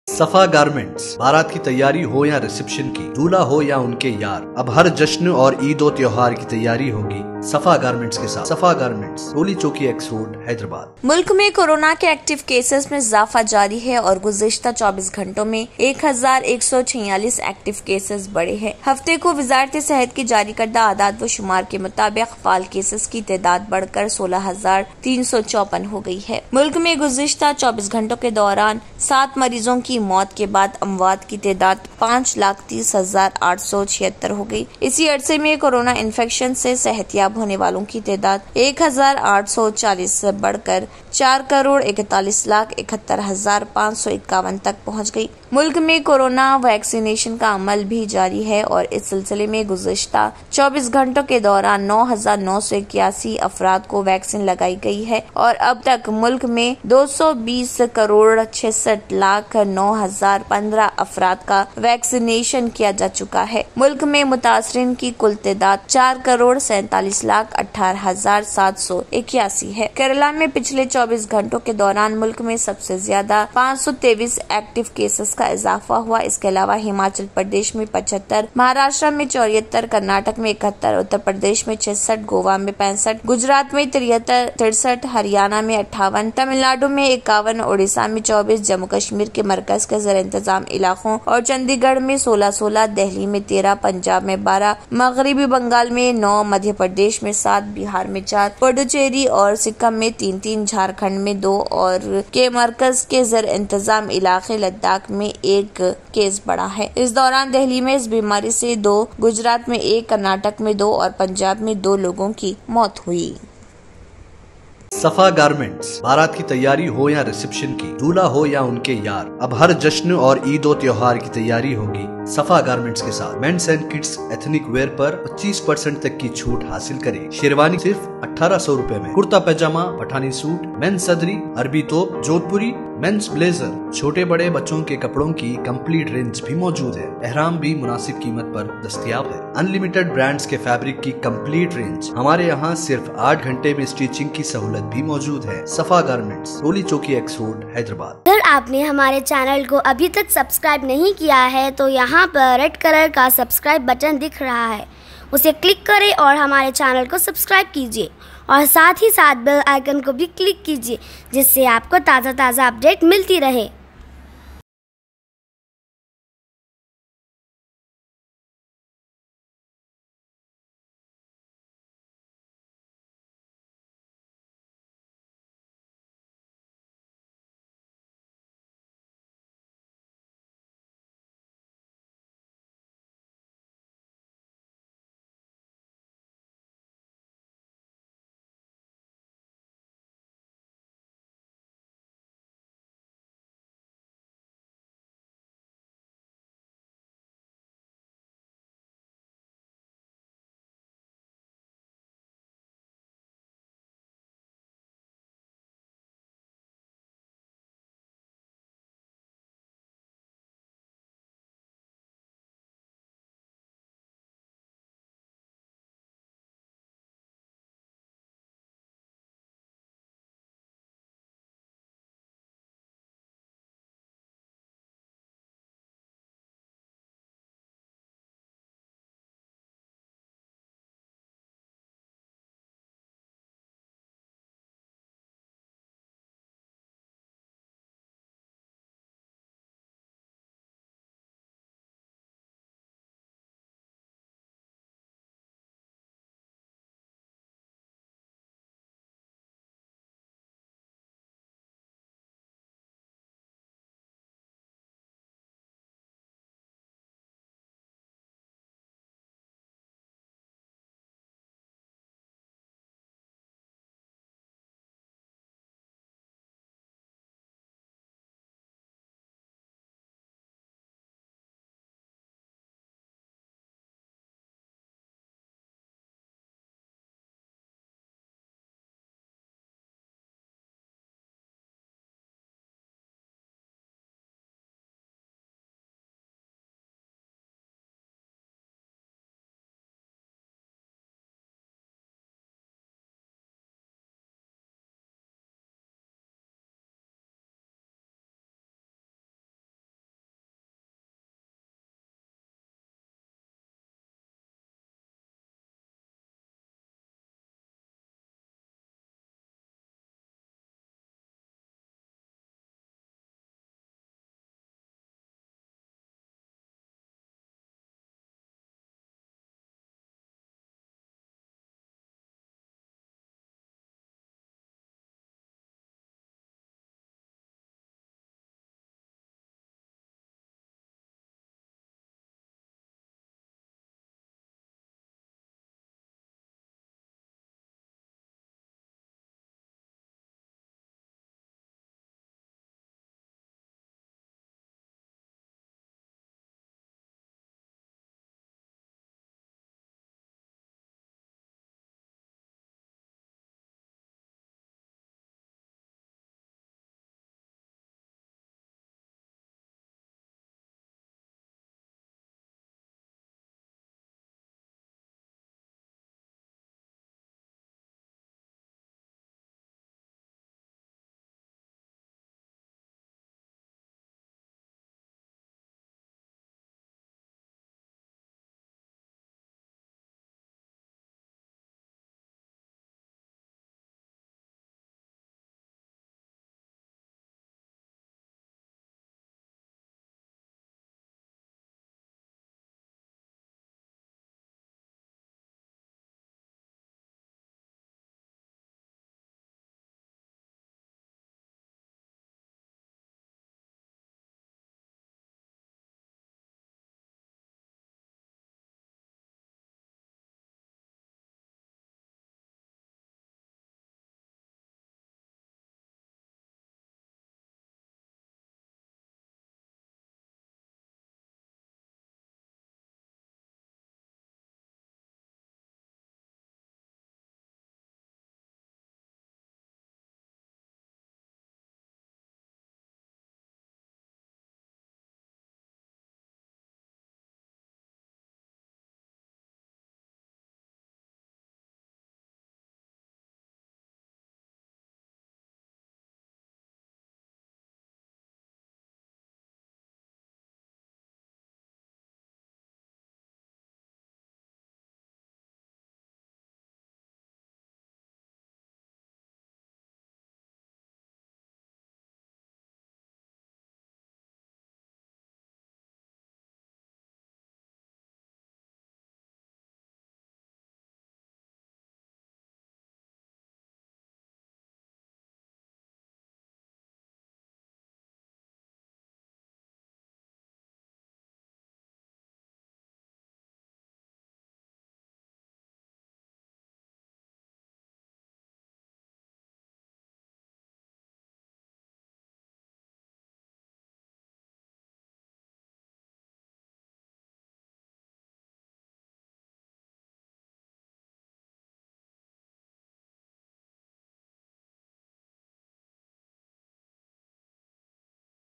सफा गारमेंट्स, बारात की तैयारी हो या रिसेप्शन की, दूल्हा हो या उनके यार, अब हर जश्न और ईद और त्योहार की तैयारी होगी सफा गारमेंट्स के साथ। सफा गारमेंट्स, रोली चौकी एक्स रोड, हैदराबाद। मुल्क में कोरोना के एक्टिव केसेस में इजाफा जारी है और गुज़िश्ता 24 घंटों में 1146 एक्टिव केसेस बढ़े हैं। हफ्ते को वजारत सेहत की जारी करदा आदाद व शुमार के मुताबिक फाल केसेस की तादाद बढ़कर 16,354 हो गई है। मुल्क में गुज़िश्ता 24 घंटों के दौरान 7 मरीजों की मौत के बाद अमवात की तादाद 5,30,876 हो गई। इसी अरसे में कोरोना इन्फेक्शन से सेहतियाब होने वालों की तादाद 1,840 से बढ़कर 4,41,71,551 तक पहुंच गई। मुल्क में कोरोना वैक्सीनेशन का अमल भी जारी है और इस सिलसिले में गुज़िश्ता 24 घंटों के दौरान 9,981 अफराद को वैक्सीन लगाई गई है और अब तक मुल्क में 220,66,09,015 अफराद का वैक्सीनेशन किया जा चुका है। मुल्क में मुतासरीन की कुल तादाद 4,47,18,781 है। केरला में पिछले 24 घंटों के दौरान मुल्क में सबसे ज्यादा 523 एक्टिव केसेस का इजाफा हुआ। इसके अलावा हिमाचल प्रदेश में 75, महाराष्ट्र में 74, कर्नाटक में 71, उत्तर प्रदेश में 66, गोवा में 65, गुजरात में 73, 63, हरियाणा में 58, तमिलनाडु में 51, ओडिशा में 24, जम्मू कश्मीर के मरकज के ज़ेर इंतजाम इलाकों और चंडीगढ़ में 16, दिल्ली में 13, पंजाब में 12, मगरबी बंगाल में 9, मध्य प्रदेश में 7, बिहार में 4, पुडुचेरी और सिक्किम में 3, झारखंड में 2 और के मरकज के ज़ेर इंतजाम इलाके लद्दाख में 1 केस बढ़ा है। इस दौरान दिल्ली में इस बीमारी से 2, गुजरात में 1, कर्नाटक में 2 और पंजाब में 2 लोगों की मौत हुई। सफा गारमेंट्स, बारात की तैयारी हो या रिसेप्शन की, दूल्हा हो या उनके यार, अब हर जश्न और ईद और त्योहार की तैयारी होगी सफा गारमेंट्स के साथ। Men's and kids ethnic wear पर 25% तक की छूट हासिल करें। शेरवानी सिर्फ 1,800 रुपए में, कुर्ता पैजामा, पठानी सूट, मेंस सदरी, अरबी तोप, जोधपुरी, मेंस ब्लेजर, छोटे बड़े बच्चों के कपड़ों की कंप्लीट रेंज भी मौजूद है। एहराम भी मुनासिब कीमत पर दस्तयाब है। अनलिमिटेड ब्रांड्स के फैब्रिक की कंप्लीट रेंज। हमारे यहाँ सिर्फ 8 घंटे में स्टिचिंग की सहूलत भी मौजूद है। सफा गारमेंट्स, रोली चौकी एक्स रोड, हैदराबाद। अगर आपने हमारे चैनल को अभी तक सब्सक्राइब नहीं किया है तो यहाँ पर रेड कलर का सब्सक्राइब बटन दिख रहा है, उसे क्लिक करें और हमारे चैनल को सब्सक्राइब कीजिए और साथ ही साथ बेल आइकन को भी क्लिक कीजिए जिससे आपको ताज़ा अपडेट मिलती रहे।